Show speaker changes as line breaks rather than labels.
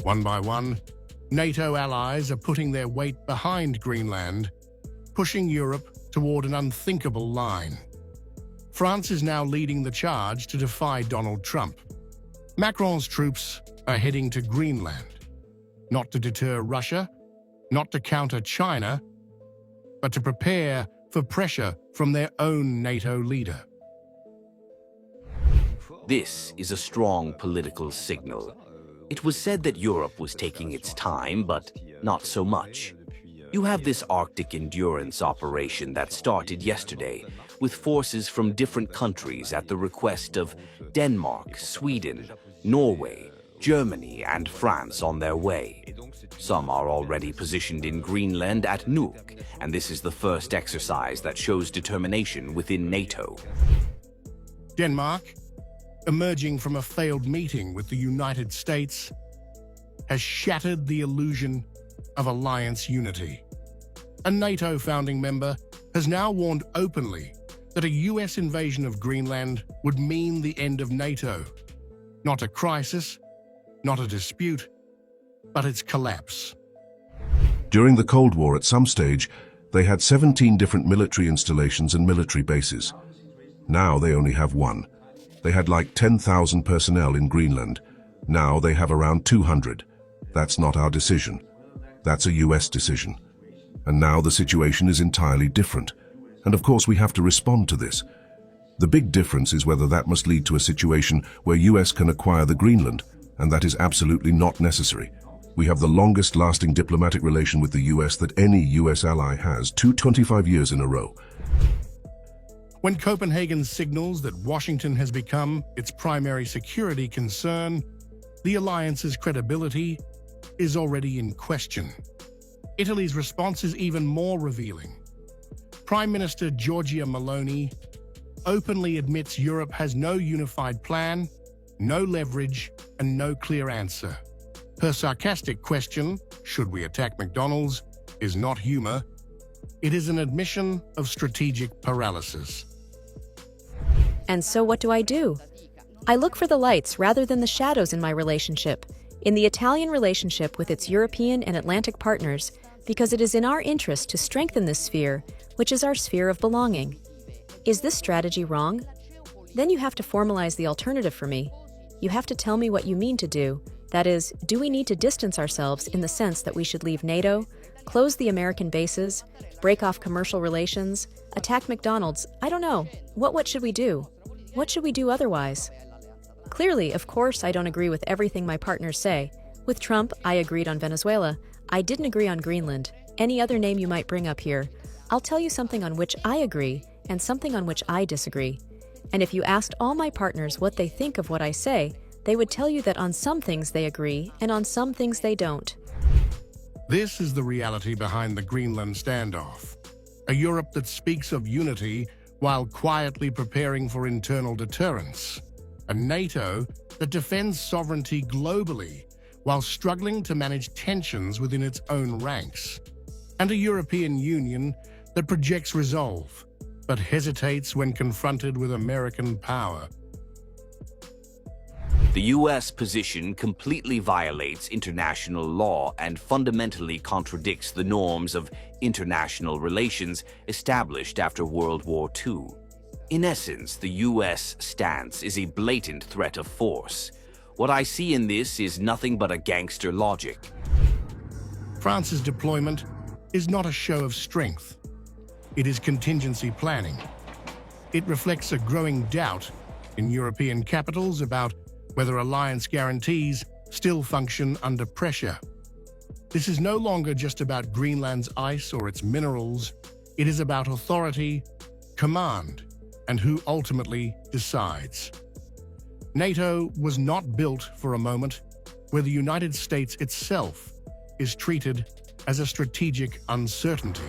One by one, NATO allies are putting their weight behind Greenland, pushing Europe toward an unthinkable line. France is now leading the charge to defy Donald Trump. Macron's troops are heading to Greenland, not to deter Russia, not to counter China, but to prepare for pressure from their own NATO leader.
This is a strong political signal. It was said that Europe was taking its time, but not so much. You have this Arctic endurance operation that started yesterday, with forces from different countries at the request of Denmark, Sweden, Norway, Germany, and France on their way. Some are already positioned in Greenland at Nuuk, and this is the first exercise that shows determination within NATO.
Denmark, emerging from a failed meeting with the United States, has shattered the illusion of alliance unity. A NATO founding member has now warned openly that a US invasion of Greenland would mean the end of NATO. Not a crisis, not a dispute, but its collapse.
During the Cold War, at some stage, they had 17 different military installations and military bases. Now they only have one. They had like 10,000 personnel in Greenland. Now they have around 200. That's not our decision. That's a US decision. And now the situation is entirely different. And of course we have to respond to this. The big difference is whether that must lead to a situation where US can acquire the Greenland, and that is absolutely not necessary. We have the longest lasting diplomatic relation with the US that any US ally has, 25 years in a row.
When Copenhagen signals that Washington has become its primary security concern, the alliance's credibility is already in question. Italy's response is even more revealing. Prime Minister Giorgia Meloni openly admits Europe has no unified plan, no leverage, and no clear answer. Her sarcastic question, should we attack McDonald's, is not humor. It is an admission of strategic paralysis.
And so what do? I look for the lights rather than the shadows in my relationship, in the Italian relationship with its European and Atlantic partners, because it is in our interest to strengthen this sphere, which is our sphere of belonging. Is this strategy wrong? Then you have to formalize the alternative for me. You have to tell me what you mean to do. That is, do we need to distance ourselves in the sense that we should leave NATO, close the American bases, break off commercial relations, attack McDonald's? I don't know. What should we do? What should we do otherwise? Clearly, of course, I don't agree with everything my partners say. With Trump, I agreed on Venezuela. I didn't agree on Greenland. Any other name you might bring up here. I'll tell you something on which I agree and something on which I disagree. And if you asked all my partners what they think of what I say, they would tell you that on some things they agree and on some things they don't.
This is the reality behind the Greenland standoff. A Europe that speaks of unity while quietly preparing for internal deterrence. A NATO that defends sovereignty globally while struggling to manage tensions within its own ranks. And a European Union that projects resolve, but hesitates when confronted with American power.
The US position completely violates international law and fundamentally contradicts the norms of international relations established after World War II. In essence, the US stance is a blatant threat of force. What I see in this is nothing but a gangster logic.
France's deployment is not a show of strength. It is contingency planning. It reflects a growing doubt in European capitals about whether alliance guarantees still function under pressure. This is no longer just about Greenland's ice or its minerals. It is about authority, command, and who ultimately decides. NATO was not built for a moment where the United States itself is treated as a strategic uncertainty.